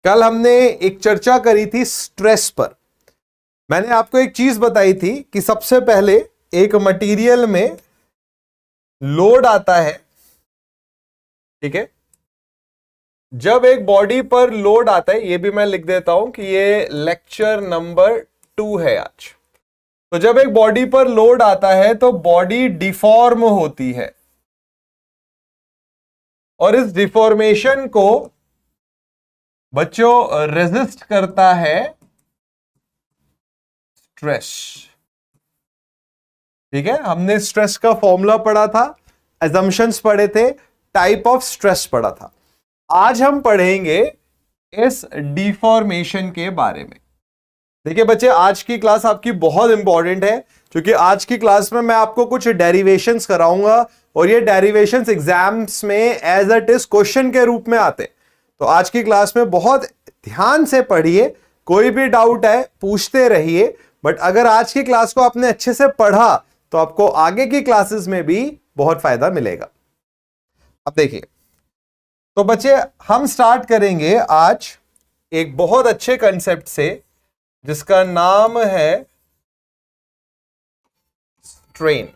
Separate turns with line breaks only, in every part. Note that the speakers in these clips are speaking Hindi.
कल हमने एक चर्चा करी थी स्ट्रेस पर। मैंने आपको एक चीज बताई थी कि सबसे पहले एक मटेरियल में लोड आता है, ठीक है। जब एक बॉडी पर लोड आता है, ये भी मैं लिख देता हूं कि ये लेक्चर नंबर 2 है आज। तो जब एक बॉडी पर लोड आता है तो बॉडी डिफॉर्म होती है और इस डिफॉर्मेशन को बच्चों रेजिस्ट करता है स्ट्रेस। ठीक है, हमने स्ट्रेस का फॉर्मूला पढ़ा था, assumptions पढ़े थे, टाइप ऑफ स्ट्रेस पढ़ा था। आज हम पढ़ेंगे इस डिफॉर्मेशन के बारे में। देखिए बच्चे, आज की क्लास आपकी बहुत इंपॉर्टेंट है क्योंकि आज की क्लास में मैं आपको कुछ डेरिवेशंस कराऊंगा और ये डेरिवेशंस एग्जाम्स में एज इट इज क्वेश्चन के रूप में आते। तो आज की क्लास में बहुत ध्यान से पढ़िए, कोई भी डाउट है पूछते रहिए। बट अगर आज की क्लास को आपने अच्छे से पढ़ा तो आपको आगे की क्लासेस में भी बहुत फायदा मिलेगा। अब देखिए, तो बच्चे हम स्टार्ट करेंगे आज एक बहुत अच्छे कंसेप्ट से जिसका नाम है स्ट्रेन।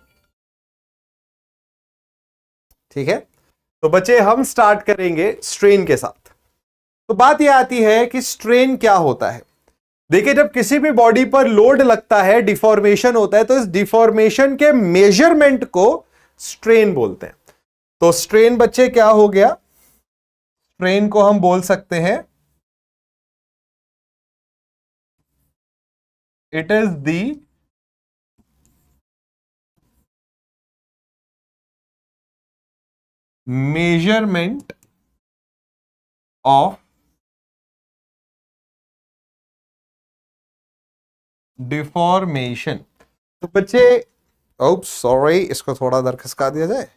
ठीक है, तो बच्चे हम स्टार्ट करेंगे स्ट्रेन के साथ। तो बात यह आती है कि स्ट्रेन क्या होता है। देखिए, जब किसी भी बॉडी पर लोड लगता है, डिफॉर्मेशन होता है, तो इस डिफॉर्मेशन के मेजरमेंट को स्ट्रेन बोलते हैं। तो स्ट्रेन बच्चे क्या हो गया? स्ट्रेन को हम बोल सकते हैं it is the measurement of deformation. तो बच्चे, ओप्स सॉरी, इसको थोड़ा दर खसका दिया जाए।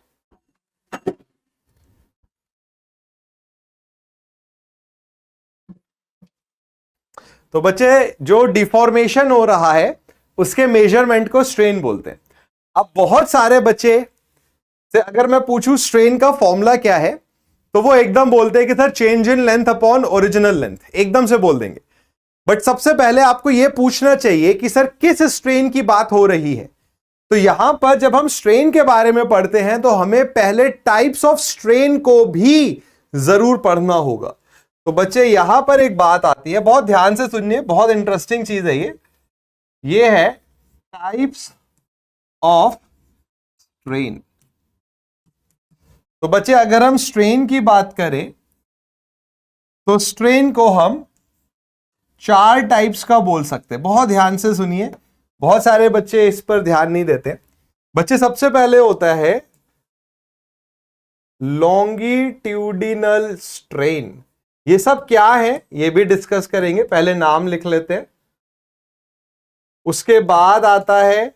तो बच्चे, जो डिफॉर्मेशन हो रहा है उसके मेजरमेंट को स्ट्रेन बोलते हैं। अब बहुत सारे बच्चे से अगर मैं पूछूं स्ट्रेन का फॉर्मूला क्या है तो वो एकदम बोलते हैं कि sir change in length upon original length, एकदम से बोल देंगे। बट सबसे पहले आपको यह पूछना चाहिए कि सर किस स्ट्रेन की बात हो रही है। तो यहां पर जब हम स्ट्रेन के बारे में पढ़ते हैं तो हमें पहले टाइप्स ऑफ स्ट्रेन को भी जरूर पढ़ना होगा। तो बच्चे यहां पर एक बात आती है, बहुत ध्यान से सुनिए, बहुत इंटरेस्टिंग चीज है ये है टाइप्स ऑफ स्ट्रेन। तो बच्चे अगर हम स्ट्रेन की बात करें तो स्ट्रेन को हम 4 टाइप्स का बोल सकते हैं। बहुत ध्यान से सुनिए, बहुत सारे बच्चे इस पर ध्यान नहीं देते। बच्चे, सबसे पहले होता है लॉन्गिट्यूडिनल स्ट्रेन। ये सब क्या है ये भी डिस्कस करेंगे, पहले नाम लिख लेते हैं। उसके बाद आता है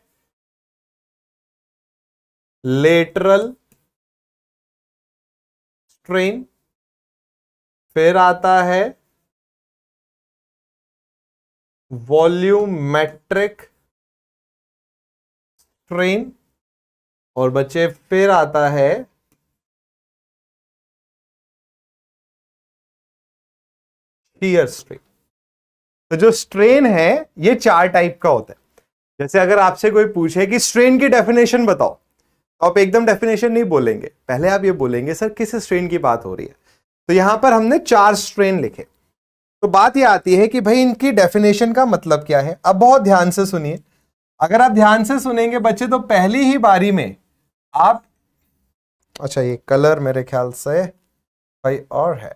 लेटरल स्ट्रेन, फिर आता है वॉल्यूमेट्रिक स्ट्रेन और बच्चे फिर आता है शियर स्ट्रेन। तो जो स्ट्रेन है ये 4 टाइप का होता है। जैसे अगर आपसे कोई पूछे कि स्ट्रेन की डेफिनेशन बताओ तो आप एकदम डेफिनेशन नहीं बोलेंगे, पहले आप ये बोलेंगे सर किस स्ट्रेन की बात हो रही है। तो यहां पर हमने 4 स्ट्रेन लिखे। तो बात यह आती है कि भाई इनकी डेफिनेशन का मतलब क्या है। अब बहुत ध्यान से सुनिए, अगर आप ध्यान से सुनेंगे बच्चे तो पहली ही बारी में आप, अच्छा ये कलर मेरे ख्याल से भाई और है।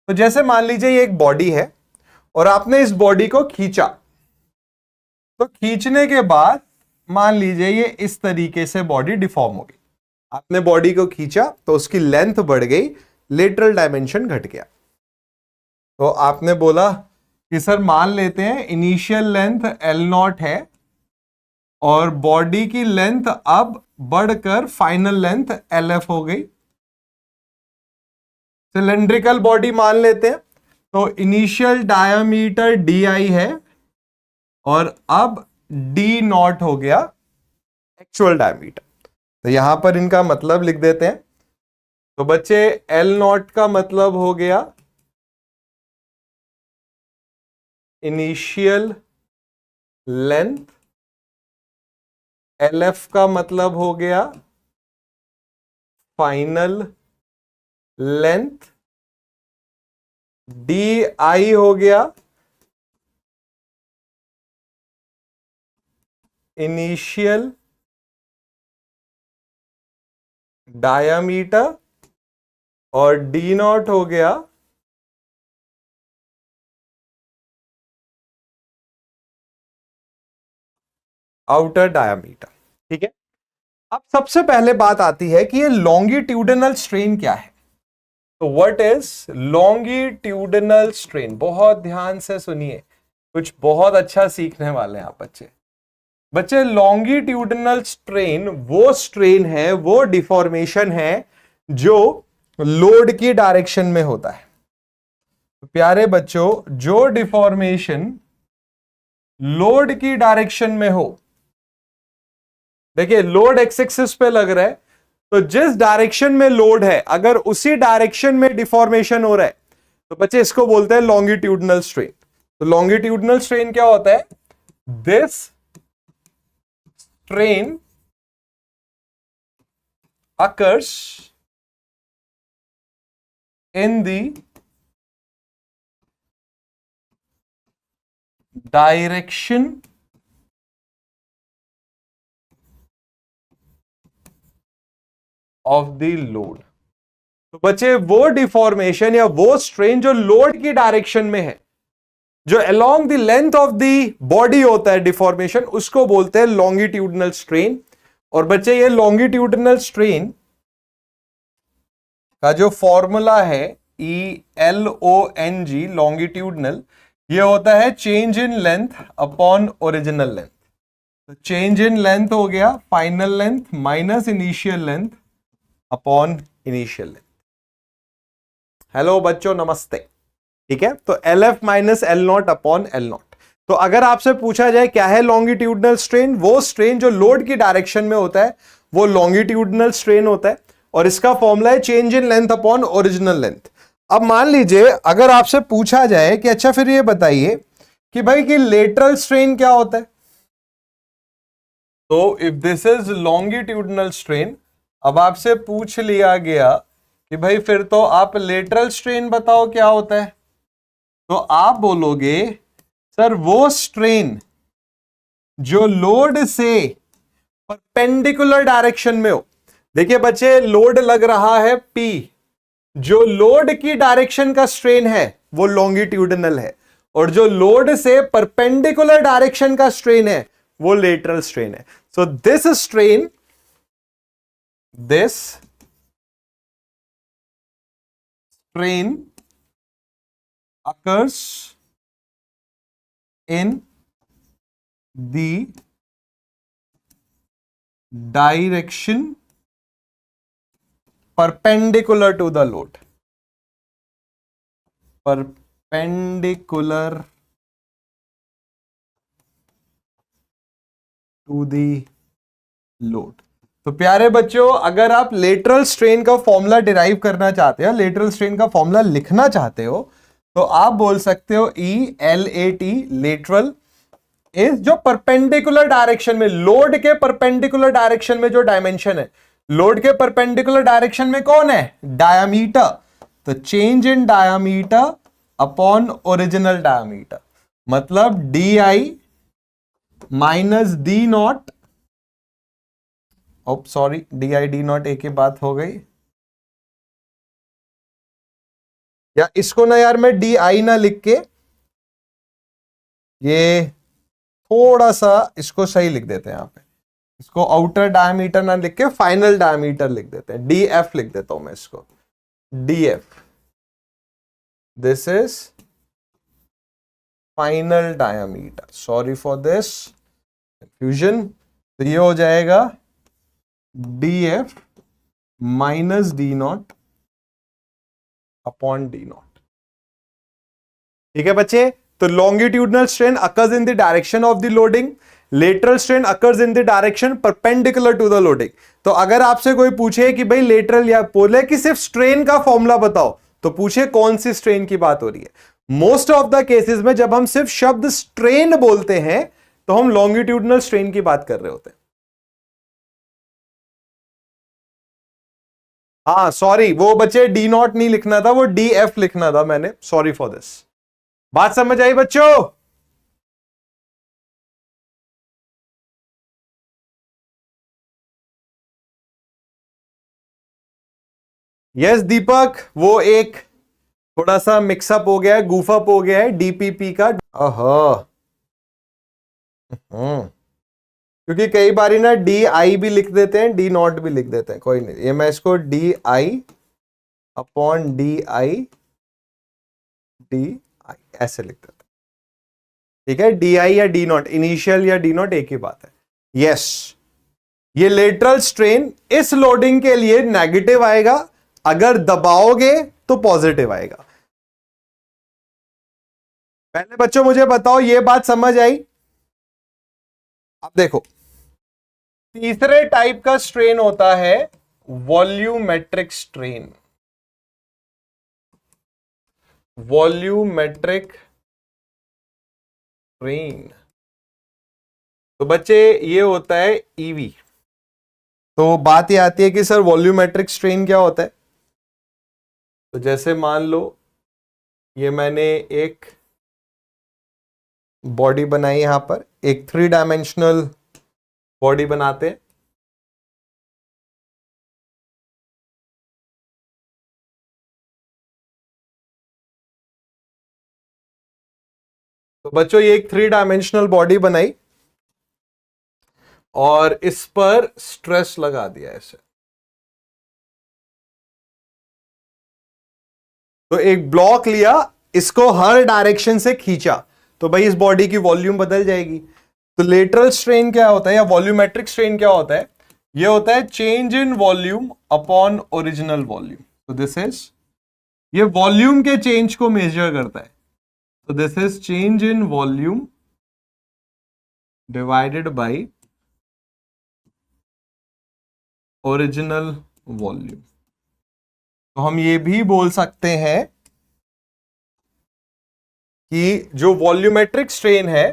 तो जैसे मान लीजिए ये एक बॉडी है और आपने इस बॉडी को खींचा, तो खींचने के बाद मान लीजिए ये इस तरीके से बॉडी डिफॉर्म हो गई। आपने बॉडी को खींचा तो उसकी लेंथ बढ़ गई, लेटरल डायमेंशन घट गया। तो आपने बोला कि सर मान लेते हैं इनिशियल लेंथ L0 है और बॉडी की लेंथ अब बढ़कर फाइनल लेंथ LF हो गई। सिलेंड्रिकल बॉडी मान लेते हैं तो इनिशियल डायमीटर DI है और अब D0 हो गया एक्चुअल डायमीटर। तो यहां पर इनका मतलब लिख देते हैं तो बच्चे एल नॉट का मतलब हो गया इनिशियल लेंथ, एल एफ का मतलब हो गया फाइनल लेंथ, डी आई हो गया इनिशियल डायामीटर, और डी नॉट हो गया आउटर डायामीटर। ठीक है, अब सबसे पहले बात आती है कि ये लॉन्गिट्यूडनल स्ट्रेन क्या है। तो व्हाट इज लॉन्गिट्यूडनल स्ट्रेन? बहुत ध्यान से सुनिए, कुछ बहुत अच्छा सीखने वाले हैं आप बच्चे। बच्चे लॉन्गिट्यूडनल स्ट्रेन वो स्ट्रेन है, वो डिफॉर्मेशन है जो लोड की डायरेक्शन में होता है। तो प्यारे बच्चों, जो डिफॉर्मेशन लोड की डायरेक्शन में हो, देखिए लोड एक्स एक्सिस पे लग रहा है, तो जिस डायरेक्शन में लोड है अगर उसी डायरेक्शन में डिफॉर्मेशन हो रहा है तो बच्चे इसको बोलते हैं लॉन्गिट्यूडनल स्ट्रेन। तो लॉन्गिट्यूडनल स्ट्रेन क्या होता है? This strain occurs in the direction of the load। तो बच्चे वो डिफॉर्मेशन या वो स्ट्रेन जो लोड की डायरेक्शन में है, जो along the length of the body होता है डिफॉर्मेशन, उसको बोलते हैं लॉन्गिट्यूडनल स्ट्रेन। और बच्चे ये लॉन्गिट्यूडनल स्ट्रेन का जो फॉर्मूला है ELONG लॉन्गिट्यूडनल, ये होता है change in length upon original length. तो चेंज इन लेंथ हो गया final length minus initial length upon initial length. Hello बच्चों, नमस्ते। ठीक है, तो L F minus L not upon L not. तो अगर आपसे पूछा जाए क्या है लॉन्गिट्यूडनल स्ट्रेन, वो स्ट्रेन जो लोड की डायरेक्शन में होता है वो लॉन्गिट्यूडनल स्ट्रेन होता है, और इसका फॉर्मूला है change in length upon original length. अब मान लीजिए अगर आपसे पूछा जाए कि अच्छा फिर ये बताइए कि भाई कि लेटरल स्ट्रेन क्या होता है, तो if this is longitudinal strain, अब आपसे पूछ लिया गया कि भाई फिर तो आप लेटरल स्ट्रेन बताओ क्या होता है, तो आप बोलोगे सर वो स्ट्रेन जो लोड से परपेंडिकुलर डायरेक्शन में हो। देखिए बच्चे, लोड लग रहा है P, जो लोड की डायरेक्शन का स्ट्रेन है वो लॉन्गिट्यूडनल है, और जो लोड से परपेंडिकुलर डायरेक्शन का स्ट्रेन है वो लेटरल स्ट्रेन है। So this strain, this strain occurs in the direction perpendicular to the load, perpendicular to the load। तो प्यारे बच्चों, अगर आप लेटरल स्ट्रेन का फॉर्मूला डिराइव करना चाहते हो, लेटरल स्ट्रेन का फॉर्मूला लिखना चाहते हो, तो आप बोल सकते हो ELAT लेटरल इज जो परपेंडिकुलर डायरेक्शन में, लोड के परपेंडिकुलर डायरेक्शन में जो डायमेंशन है, लोड के परपेंडिकुलर डायरेक्शन में कौन है? डायामीटर। तो change in diameter upon original diameter, मतलब DI minus D not, sorry DI D not एक ही बात हो गई, या इसको ना यार मैं DI ना लिख के ये थोड़ा सा इसको सही लिख देते हैं, यहां पे इसको आउटर डायमीटर ना लिख के फाइनल डायमीटर लिख देते हैं, DF लिख देता हूं मैं इसको, DF, this is final diameter. Sorry for this confusion. तो ये हो जाएगा DF minus D not upon D not. ठीक है बच्चे, तो longitudinal strain occurs in the direction of the loading, lateral strain occurs in the direction perpendicular to the loading. तो अगर आपसे कोई पूछे कि भाई लेटरल, या बोले कि सिर्फ स्ट्रेन का फॉर्मूला बताओ, तो पूछे कौन सी स्ट्रेन की बात हो रही है। मोस्ट ऑफ द केसेस में जब हम सिर्फ शब्द स्ट्रेन बोलते हैं तो हम लॉन्गिट्यूडनल स्ट्रेन की बात कर रहे होते हैं। हाँ सॉरी, वो बच्चे डी नॉट नहीं लिखना था, वो डी एफ लिखना था मैंने, सॉरी फॉर दिस। बात समझ आई बच्चों? यस दीपक, वो एक थोड़ा सा मिक्सअप हो गया है, गूफअप हो गया है डीपीपी का। क्योंकि कई बारी ना डी आई भी लिख देते हैं, डी नॉट भी लिख देते हैं, कोई नहीं, ये मैं इसको D I upon D I ऐसे लिख देते हैं, ठीक है। डी आई या डी नॉट, इनिशियल या डी नॉट एक ही बात है। यस, ये लेटरल स्ट्रेन इस लोडिंग के लिए नेगेटिव आएगा, अगर दबाओगे तो पॉजिटिव आएगा। पहले बच्चों मुझे बताओ, ये बात समझ आई? अब देखो, तीसरे टाइप का स्ट्रेन होता है वॉल्यूमेट्रिक स्ट्रेन। वॉल्यूमेट्रिक स्ट्रेन, तो बच्चे ये होता है ईवी। तो बात ये आती है कि सर वॉल्यूमेट्रिक स्ट्रेन क्या होता है? तो जैसे मान लो ये मैंने एक बॉडी बनाई, यहां पर एक 3 डायमेंशनल बॉडी बनाते हैं। तो बच्चों ये एक 3 डायमेंशनल बॉडी बनाई और इस पर स्ट्रेस लगा दिया ऐसे। तो एक ब्लॉक लिया, इसको हर डायरेक्शन से खींचा, तो भाई इस बॉडी की वॉल्यूम बदल जाएगी। तो लेटरल स्ट्रेन क्या होता है या वॉल्यूमेट्रिक स्ट्रेन क्या होता है? ये होता है change in volume upon original volume. तो दिस इज, ये वॉल्यूम के चेंज को मेजर करता है। तो this is change in volume divided by original volume. तो हम ये भी बोल सकते हैं कि जो वॉल्यूमेट्रिक स्ट्रेन है,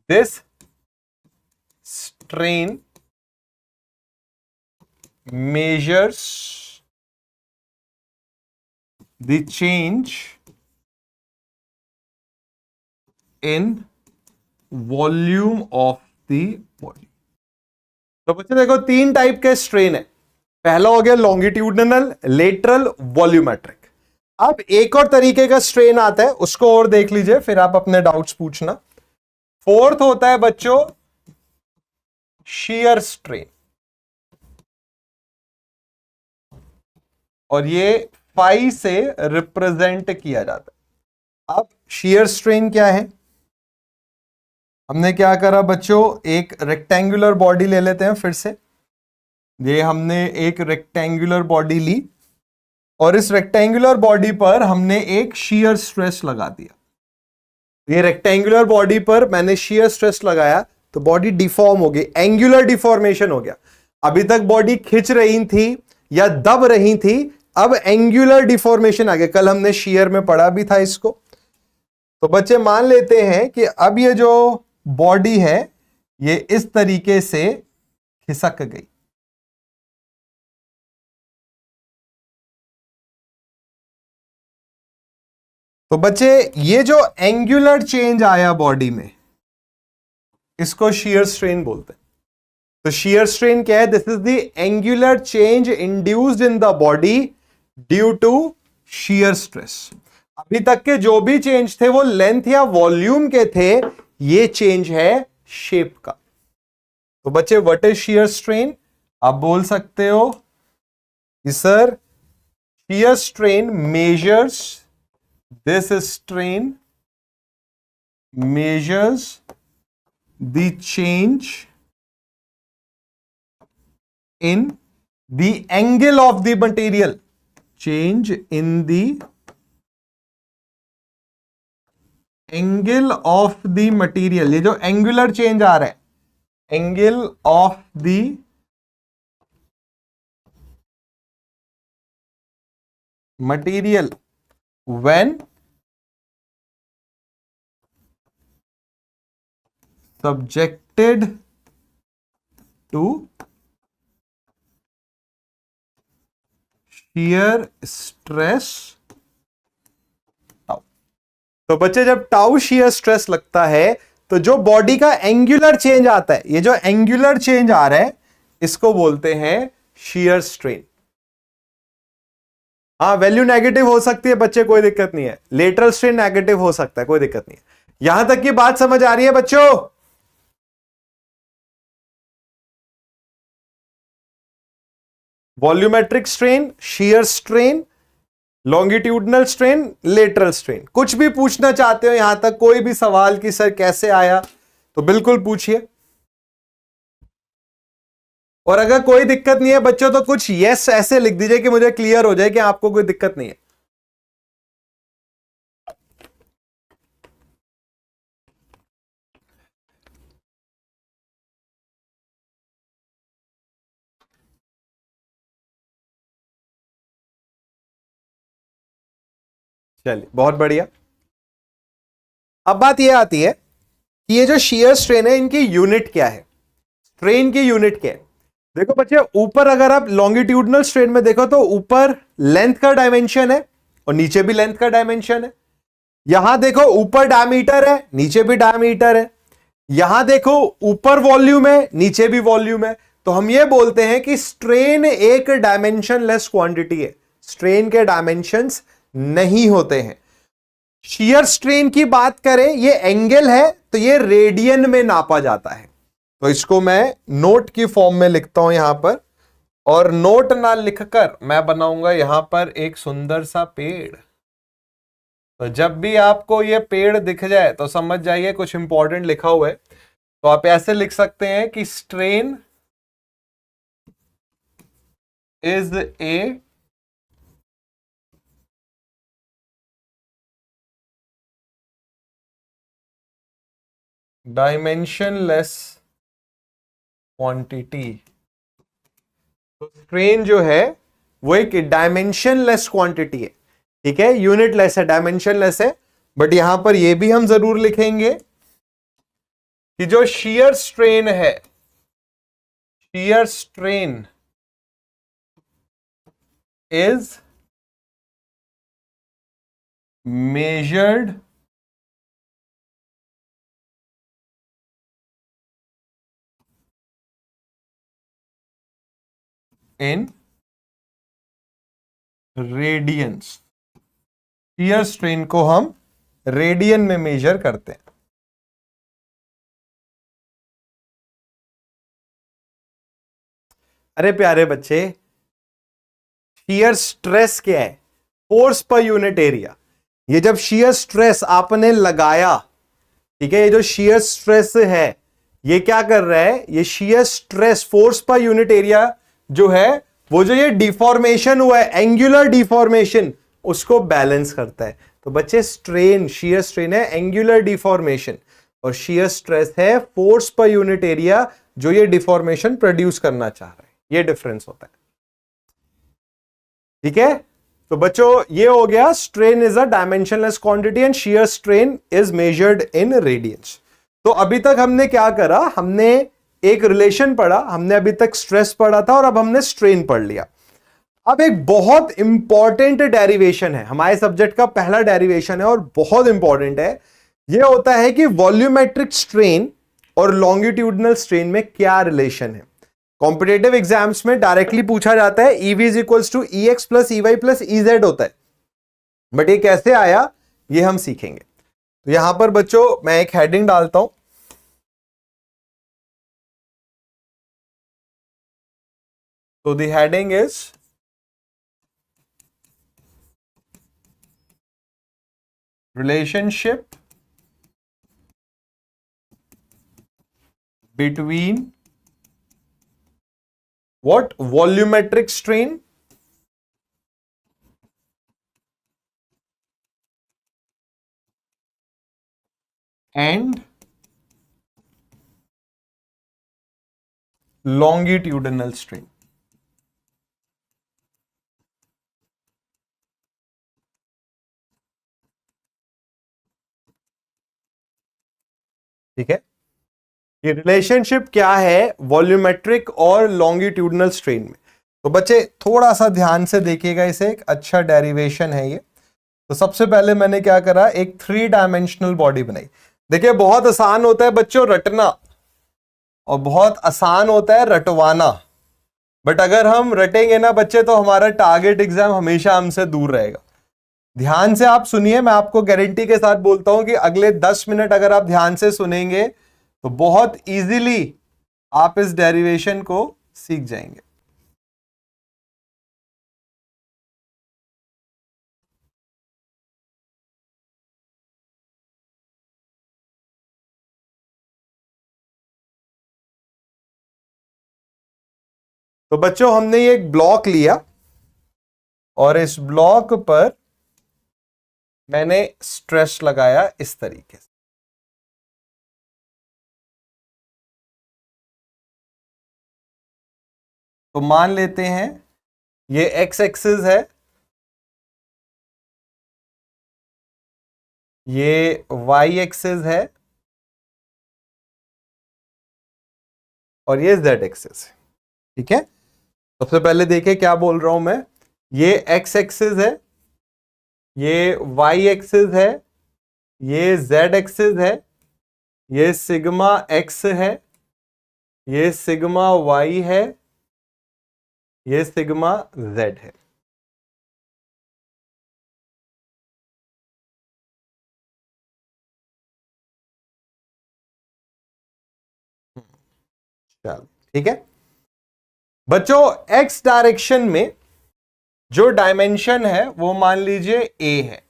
this strain measures the change in volume of the body। तो बच्चे देखो, 3 टाइप के स्ट्रेन है। पहला हो गया लॉन्गिट्यूडनल, लेटरल, वॉल्यूमेट्रिक। अब एक और तरीके का स्ट्रेन आता है, उसको और देख लीजिए, फिर आप अपने डाउट्स पूछना। फोर्थ होता है बच्चों shear स्ट्रेन, और ये फाई से रिप्रेजेंट किया जाता है। अब shear स्ट्रेन क्या है? हमने क्या करा बच्चों, एक रेक्टेंगुलर बॉडी ले लेते हैं फिर से। ये हमने एक रेक्टेंगुलर बॉडी ली और इस रेक्टेंगुलर बॉडी पर हमने एक shear स्ट्रेस लगा दिया। ये रेक्टेंगुलर बॉडी पर मैंने shear स्ट्रेस लगाया तो बॉडी डिफॉर्म हो गई, एंगुलर डिफॉर्मेशन हो गया। अभी तक बॉडी खिंच रही थी या दब रही थी, अब एंगुलर डिफॉर्मेशन आ गया। कल हमने shear में पढ़ा भी था इसको। तो बच्चे मान लेते हैं कि अब ये जो बॉडी है ये इस तरीके से खिसक गई। तो बच्चे ये जो एंगुलर चेंज आया बॉडी में, इसको shear स्ट्रेन बोलते हैं। तो shear स्ट्रेन क्या है? This is the angular change induced in the body due to shear stress. अभी तक के जो भी चेंज थे वो लेंथ या वॉल्यूम के थे, ये चेंज है शेप का। तो बच्चे व्हाट इज shear स्ट्रेन? आप बोल सकते हो कि sir shear strain measures, this strain measures the change in the angle of the material, change in the angle of the material, ये जो एंगुलर चेंज आ रहा है, angle of the material when subjected to shear stress tau. तो बच्चे जब टाउ shear स्ट्रेस लगता है तो जो बॉडी का एंगुलर चेंज आता है, ये जो एंगुलर चेंज आ रहा है इसको बोलते हैं shear strain। हाँ, वैल्यू नेगेटिव हो सकती है बच्चे, कोई दिक्कत नहीं है। लेटरल स्ट्रेन नेगेटिव हो सकता है, कोई दिक्कत नहीं है। यहां तक की बात समझ आ रही है बच्चों? Volumetric strain, shear strain, longitudinal strain, lateral strain. कुछ भी पूछना चाहते हो यहां तक, कोई भी सवाल कि सर कैसे आया, तो बिल्कुल पूछिए। और अगर कोई दिक्कत नहीं है बच्चों तो कुछ यस ऐसे लिख दीजिए कि मुझे क्लियर हो जाए कि आपको कोई दिक्कत नहीं है। चलिए, बहुत बढ़िया। अब बात यह आती है कि ये जो शियर स्ट्रेन है इनकी यूनिट क्या है, स्ट्रेन की यूनिट क्या है। देखो बच्चे, ऊपर अगर आप लॉन्गिट्यूडनल स्ट्रेन में देखो तो ऊपर लेंथ का डायमेंशन है और नीचे भी लेंथ का डायमेंशन है। यहां देखो ऊपर डायमीटर है, नीचे भी डायमीटर है। यहां देखो ऊपर वॉल्यूम है, नीचे भी वॉल्यूम है। तो हम ये बोलते हैं कि स्ट्रेन एक डायमेंशनलेस क्वांटिटी है, स्ट्रेन के डायमेंशंस नहीं होते हैं। शियर स्ट्रेन की बात करें, ये एंगल है तो ये रेडियन में नापा जाता है। तो इसको मैं नोट की फॉर्म में लिखता हूं यहां पर, और नोट ना लिखकर मैं बनाऊंगा यहां पर एक सुंदर सा पेड़। तो जब भी आपको ये पेड़ दिख जाए तो समझ जाइए कुछ इंपॉर्टेंट लिखा हुआ है। तो आप ऐसे लिख सकते हैं कि strain is a dimensionless quantity. तो स्ट्रेन जो है वो एक डायमेंशनलेस क्वांटिटी है, ठीक है, यूनिटलेस है, डायमेंशनलेस है। बट यहां पर ये भी हम जरूर लिखेंगे कि जो शियर स्ट्रेन है, shear strain is measured in radiance. Shear strain को हम रेडियन में मेजर करते हैं। अरे प्यारे बच्चे, शियर स्ट्रेस क्या है? Force per unit area. ये जब शियर स्ट्रेस आपने लगाया, ठीक है, ये जो शियर स्ट्रेस है ये क्या कर रहा है, ये shear stress force per unit area जो है वो जो ये डिफॉर्मेशन हुआ है, एंगुलर डिफॉर्मेशन, उसको बैलेंस करता है। तो बच्चे, स्ट्रेन, शियर स्ट्रेन है एंगुलर डिफॉर्मेशन, और शियर स्ट्रेस है फोर्स पर यूनिट एरिया जो ये डिफॉर्मेशन प्रोड्यूस करना चाह रहा है। ये डिफरेंस होता है, ठीक है। तो बच्चों, ये हो गया strain is a dimensionless quantity and shear strain is measured in radiance. तो अभी तक हमने क्या करा, हमने एक रिलेशन पढ़ा, हमने अभी तक स्ट्रेस पढ़ा था और अब हमने स्ट्रेन पढ़ लिया। अब एक बहुत इंपॉर्टेंट डेरिवेशन है, हमारे सब्जेक्ट का पहला डेरिवेशन है और बहुत इंपॉर्टेंट है। यह होता है कि वॉल्यूमेट्रिक स्ट्रेन और लॉन्गिट्यूडनल स्ट्रेन में क्या रिलेशन है। कॉम्पिटेटिव एग्जाम्स में डायरेक्टली पूछा जाता है EV is equals to EX plus EY plus EZ होता है, बट ये कैसे आया ये हम सीखेंगे। तो यहां पर बच्चों मैं एक हेडिंग डालता हूं। तो the heading is relationship between what volumetric strain and longitudinal strain. ठीक है, ये रिलेशनशिप क्या है वॉल्यूमेट्रिक और लॉन्गिट्यूडिनल स्ट्रेन में। तो बच्चे थोड़ा सा ध्यान से देखिएगा, इसे एक अच्छा डेरिवेशन है ये। तो सबसे पहले मैंने क्या करा, एक 3 डायमेंशनल बॉडी बनाई। देखिए बहुत आसान होता है बच्चों रटना और बहुत आसान होता है रटवाना, बट अगर हम रटेंगे ना बच्चे तो हमारा टारगेट एग्जाम हमेशा हमसे दूर रहेगा। ध्यान से आप सुनिए, मैं आपको गारंटी के साथ बोलता हूं कि अगले 10 मिनट अगर आप ध्यान से सुनेंगे तो बहुत इजीली आप इस डेरिवेशन को सीख जाएंगे। तो बच्चों हमने ये एक ब्लॉक लिया और इस ब्लॉक पर मैंने स्ट्रेस लगाया इस तरीके से। तो मान लेते हैं ये एक्स एक्सिस है, ये वाई एक्सिस है और ये जेड एक्सिस है। ठीक है, सबसे पहले देखिए क्या बोल रहा हूं मैं, ये एक्स एक्सिस है, ये वाई एक्सिस है, ये जेड एक्सिस है, ये सिग्मा एक्स है, ये सिग्मा वाई है, ये सिग्मा जेड है। चलो ठीक है बच्चों, एक्स डायरेक्शन में जो डायमेंशन है वो मान लीजिए ए है।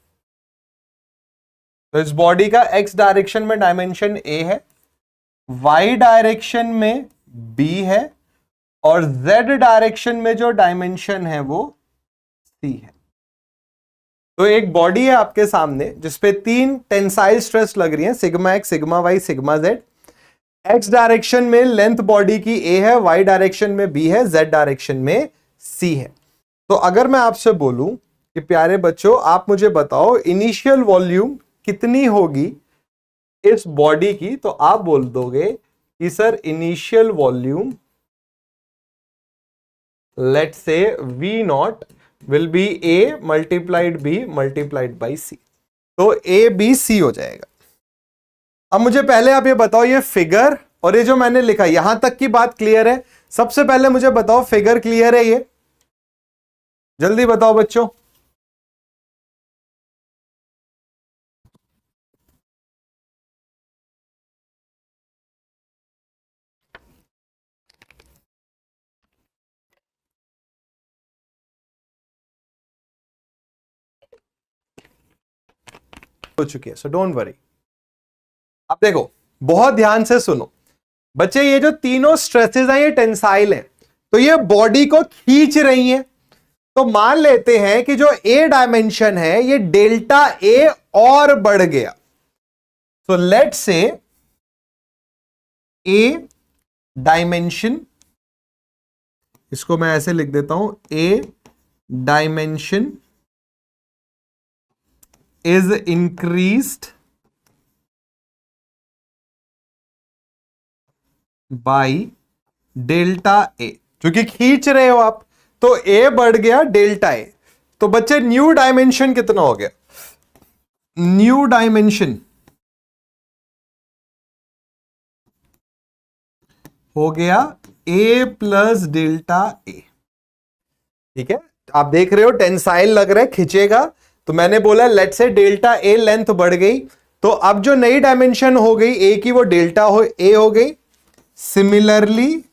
तो इस बॉडी का एक्स डायरेक्शन में डायमेंशन ए है, वाई डायरेक्शन में बी है और जेड डायरेक्शन में जो डायमेंशन है वो सी है। तो एक बॉडी है आपके सामने जिसपे 3 टेंसाइल स्ट्रेस लग रही है, sigma x, sigma y, sigma z. X direction में लेंथ बॉडी की ए है, वाई डायरेक्शन में बी है, जेड डायरेक्शन में सी है। तो अगर मैं आपसे बोलूं कि प्यारे बच्चों आप मुझे बताओ इनिशियल वॉल्यूम कितनी होगी इस बॉडी की, तो आप बोल दोगे कि sir initial volume let's say V naught will be A multiplied B multiplied by C. तो ए बी सी हो जाएगा। अब मुझे पहले आप ये बताओ, ये फिगर और ये जो मैंने लिखा यहां तक की बात क्लियर है? सबसे पहले मुझे बताओ फिगर क्लियर है? ये जल्दी बताओ बच्चों। हो चुकी है, सो डोंट वरी। अब देखो बहुत ध्यान से सुनो बच्चे, ये जो तीनों स्ट्रेसेस हैं ये टेंसाइल है, तो ये बॉडी को खींच रही हैं। तो मान लेते हैं कि जो ए डायमेंशन है ये डेल्टा ए और बढ़ गया। So let's say A dimension, इसको मैं ऐसे लिख देता हूं, A dimension is increased by delta A, क्योंकि खींच रहे हो आप तो ए बढ़ गया डेल्टा ए। तो बच्चे न्यू डायमेंशन कितना हो गया? न्यू डायमेंशन हो गया ए प्लस डेल्टा ए। ठीक है, आप देख रहे हो टेंसाइल लग रहा है, खींचेगा। तो मैंने बोला let's say delta A length बढ़ गई, तो अब जो नई डायमेंशन हो गई ए की वो डेल्टा हो ए हो गई। सिमिलरली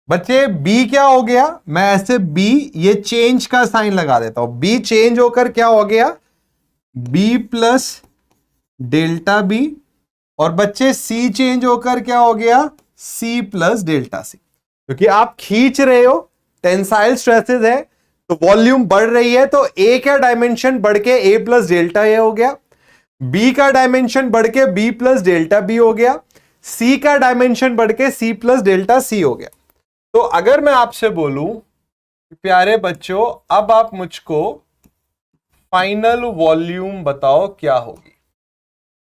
बच्चे बी क्या हो गया? मैं ऐसे बी ये चेंज का साइन लगा देता हूं, बी चेंज होकर क्या हो गया? B plus delta B. और बच्चे सी चेंज होकर क्या हो गया? C plus delta C. क्योंकि आप खींच रहे हो, टेंसाइल स्ट्रेसेस है, तो वॉल्यूम बढ़ रही है तो ए का डायमेंशन बढ़ के ए प्लस डेल्टा ए हो गया, बी का डायमेंशन बढ़ के बी प्लस डेल्टा बी हो गया, सी का डायमेंशन बढ़ के सी प्लस डेल्टा सी हो गया। तो अगर मैं आपसे बोलूं प्यारे बच्चों अब आप मुझको फाइनल वॉल्यूम बताओ क्या होगी,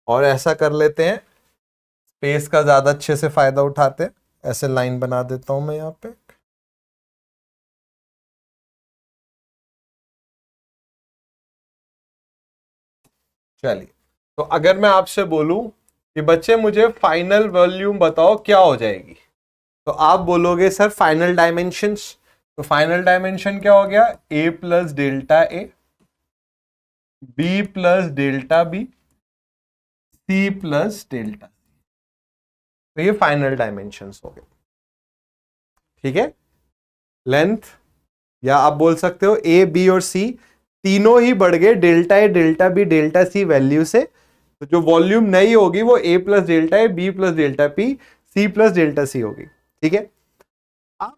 और ऐसा कर लेते हैं, स्पेस का ज्यादा अच्छे से फायदा उठाते हैं। ऐसे लाइन बना देता हूं मैं यहां पे। चलिए, तो अगर मैं आपसे बोलूं कि बच्चे मुझे फाइनल वॉल्यूम बताओ क्या हो जाएगी, तो आप बोलोगे सर फाइनल डायमेंशंस। तो फाइनल डायमेंशन क्या हो गया, A plus delta A, B plus delta B, C plus delta. तो ये फाइनल डायमेंशंस हो गए। ठीक है, लेंथ, या आप बोल सकते हो ए बी और सी तीनों ही बढ़ गए delta A delta B delta C value से। तो जो वॉल्यूम नई होगी वो A plus delta A, B plus delta P, C plus delta C होगी। ठीक है, अब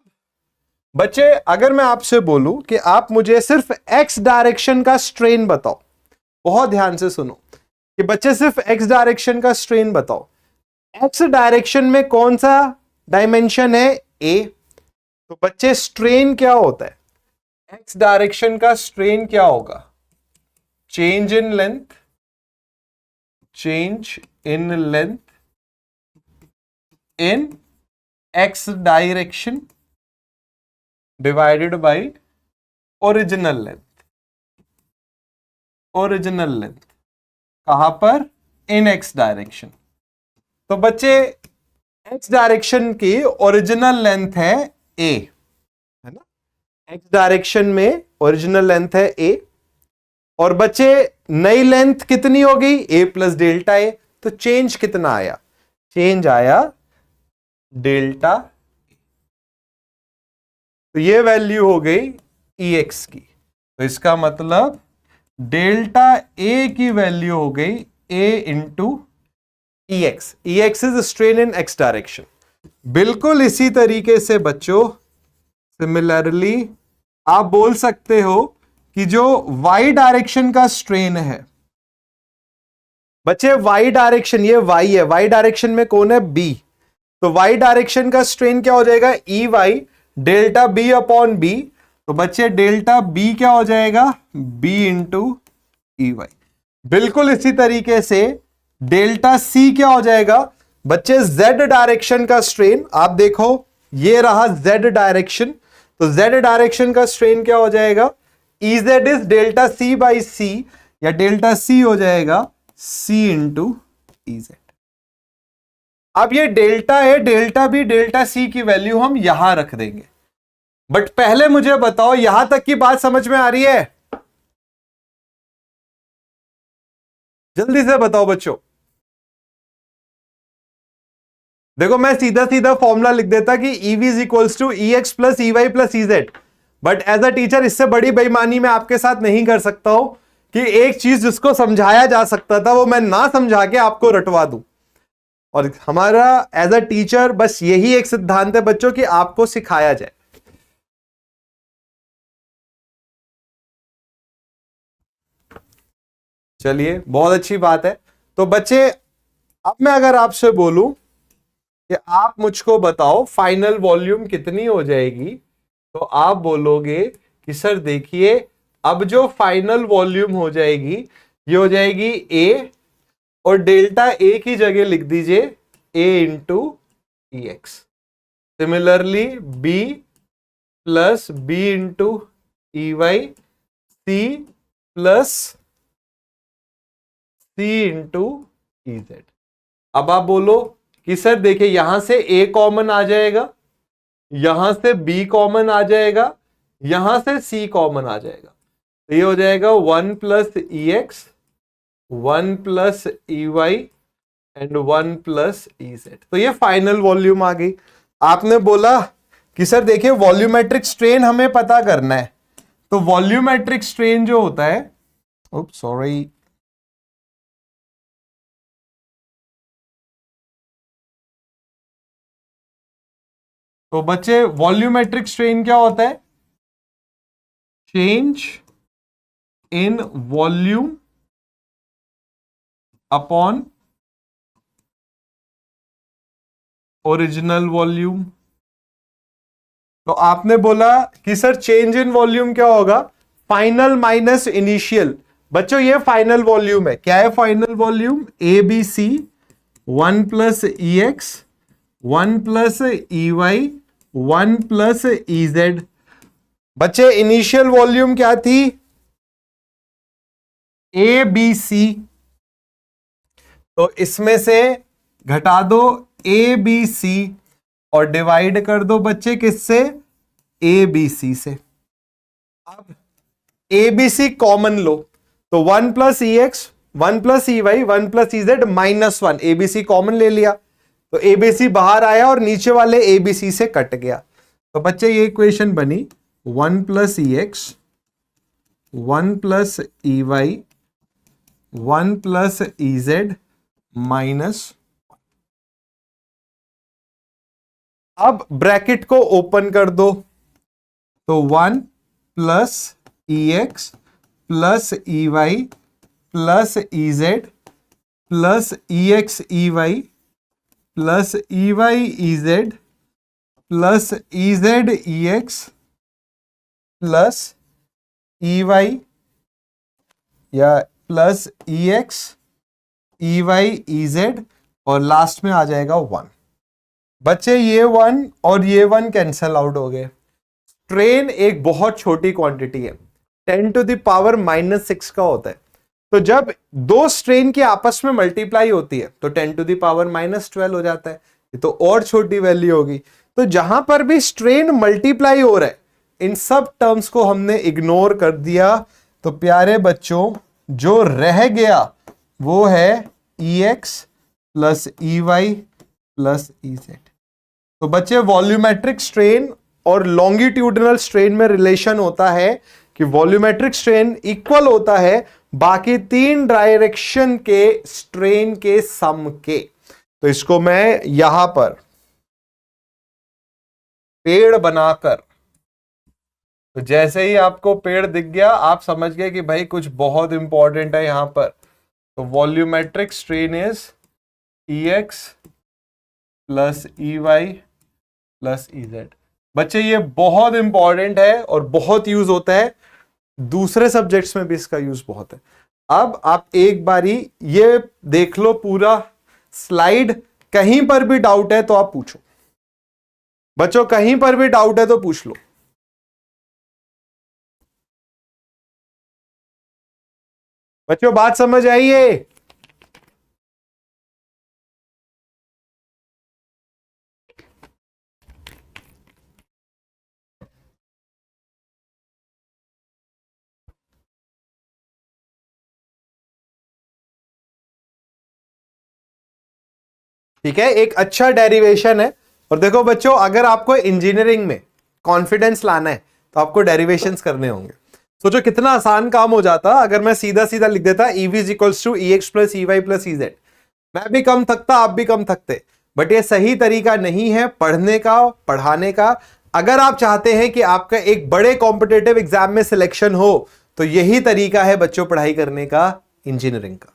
बच्चे अगर मैं आपसे बोलूं कि आप मुझे सिर्फ एक्स डायरेक्शन का स्ट्रेन बताओ, बहुत ध्यान से सुनो कि बच्चे सिर्फ एक्स डायरेक्शन का स्ट्रेन बताओ। एक्स डायरेक्शन में कौन सा डायमेंशन है, ए। तो बच्चे स्ट्रेन क्या होता है, एक्स डायरेक्शन का स्ट्रेन क्या होगा, change in length, change in length in X direction divided by original length. Original length कहां पर, इन एक्स डायरेक्शन। तो बच्चे एक्स डायरेक्शन की ओरिजिनल लेंथ है ए, है ना, एक्स डायरेक्शन में ओरिजिनल लेंथ है ए। और बच्चे नई लेंथ कितनी हो गई, ए प्लस डेल्टा ए। तो चेंज कितना आया, चेंज आया डेल्टा। तो ये वैल्यू हो गई ई एक्स की। तो इसका मतलब डेल्टा ए की वैल्यू हो गई A into E X. E X is strain in X direction. बिल्कुल इसी तरीके से बच्चों सिमिलरली आप बोल सकते हो कि जो वाई डायरेक्शन का स्ट्रेन है, बच्चे वाई डायरेक्शन, ये वाई है, वाई डायरेक्शन में कौन है, बी। तो वाई डायरेक्शन का स्ट्रेन क्या हो जाएगा, E Y delta B upon B. तो बच्चे डेल्टा बी क्या हो जाएगा, बी इंटू ई वाई। बिल्कुल इसी तरीके से डेल्टा सी क्या हो जाएगा, बच्चे जेड डायरेक्शन का स्ट्रेन, आप देखो ये रहा जेड डायरेक्शन। तो जेड डायरेक्शन का स्ट्रेन क्या हो जाएगा, E Z is delta C by C, या डेल्टा सी हो जाएगा सी इंटू ई जेड। अब ये delta A delta B delta सी की वैल्यू हम यहां रख देंगे। बट पहले मुझे बताओ यहां तक की बात समझ में आ रही है, जल्दी से बताओ बच्चों। देखो मैं सीधा सीधा फॉर्मूला लिख देता कि EV is equals to E x plus E Y plus E Z. But as a teacher इससे बड़ी बेईमानी मैं आपके साथ नहीं कर सकता हूं कि एक चीज जिसको समझाया जा सकता था वो मैं ना समझा के आपको रटवा दूं। और हमारा एज अ टीचर बस यही एक सिद्धांत है बच्चों कि आपको सिखाया जाए। चलिए बहुत अच्छी बात है। तो बच्चे अब मैं अगर आपसे बोलूं कि आप मुझको बताओ फाइनल वॉल्यूम कितनी हो जाएगी, तो आप बोलोगे कि सर देखिए अब जो फाइनल वॉल्यूम हो जाएगी ये हो जाएगी ए, और डेल्टा ए की जगह लिख दीजिए A into E X. Similarly B plus B into E Y, C plus C into E Z. अब आप बोलो कि सर देखिए यहां से ए कॉमन आ जाएगा, यहां से बी कॉमन आ जाएगा, यहां से सी कॉमन आ जाएगा। तो ये हो जाएगा 1 plus E x, 1 plus E y and 1 plus E Z. तो ये फाइनल वॉल्यूम आ गई। आपने बोला कि सर देखिए वॉल्यूमेट्रिक स्ट्रेन हमें पता करना है। तो वॉल्यूमेट्रिक स्ट्रेन जो होता है, सॉरी, तो बच्चे वॉल्यूमेट्रिक स्ट्रेन क्या होता है, change in volume upon original volume. तो आपने बोला कि सर चेंज इन वॉल्यूम क्या होगा, फाइनल माइनस इनिशियल। बच्चों ये फाइनल वॉल्यूम है। क्या है final volume? A b c 1 plus E x 1 plus E Y 1 plus E z. बच्चे इनिशियल वॉल्यूम क्या थी? A b c. तो इसमें से घटा दो ए बी सी और डिवाइड कर दो बच्चे किससे? ए बी सी से। अब ए बी सी कॉमन लो, तो 1 plus E x 1 plus E Y 1 plus E z -1। A b c common ले लिया तो ए बी सी बाहर आया और नीचे वाले ए बी सी से कट गया। तो बच्चे ये इक्वेशन बनी 1 प्लस ई x 1 plus E Y 1 plus ई जेड -। अब ब्रैकेट को ओपन कर दो, तो 1 प्लस ई x plus E Y plus ई जेड प्लस ई एक्स ई वाई प्लस ई वाई ई जेड प्लस ई जेड ई एक्स प्लस ई वाई या प्लस ई X E Y E Z और लास्ट में आ जाएगा 1। बच्चे ये 1 और ये 1 कैंसल आउट हो गए। स्ट्रेन एक बहुत छोटी क्वांटिटी है, 10 टू द पावर -6 का होता है। तो जब दो स्ट्रेन की आपस में मल्टीप्लाई होती है तो 10 टू द पावर -12 हो जाता है। ये तो और छोटी वैल्यू होगी। तो जहां पर भी स्ट्रेन मल्टीप्लाई हो रहा है इन सब टर्म्स को हमने इग्नोर कर दिया। तो प्यारे बच्चों जो रह गया वो है E x plus E Y plus E Z. तो बच्चे वॉल्यूमेट्रिक स्ट्रेन और लॉन्गिट्यूडिनल स्ट्रेन में रिलेशन होता है कि वॉल्यूमेट्रिक स्ट्रेन इक्वल होता है बाकी 3 डायरेक्शन के स्ट्रेन के सम के। तो इसको मैं यहां पर पेड़ बनाकर, तो जैसे ही आपको पेड़ दिख गया आप समझ गए कि भाई कुछ बहुत इंपॉर्टेंट है यहां पर। तो volumetric strain is e x plus E Y plus E z. बच्चे ये बहुत इंपॉर्टेंट है और बहुत यूज होता है, दूसरे सब्जेक्ट्स में भी इसका यूज बहुत है। अब आप एक बारी ये देख लो पूरा स्लाइड, कहीं पर भी डाउट है तो आप पूछो। बच्चों कहीं पर भी डाउट है तो पूछ लो। बच्चों बात समझ आई है? ठीक है, एक अच्छा डेरिवेशन है। और देखो बच्चों अगर आपको इंजीनियरिंग में कॉन्फिडेंस लाना है तो आपको डेरिवेशंस करने होंगे। सोचो कितना आसान काम हो जाता अगर मैं सीधा सीधा लिख देता EV is equals to EX plus EY plus EZ। मैं भी कम थकता, आप भी कम थकते। बट ये सही तरीका नहीं है पढ़ने का, पढ़ाने का। अगर आप चाहते हैं कि आपका एक बड़े कॉम्पिटिटिव एग्जाम में सिलेक्शन हो तो यही तरीका है बच्चों पढ़ाई करने का इंजीनियरिंग का।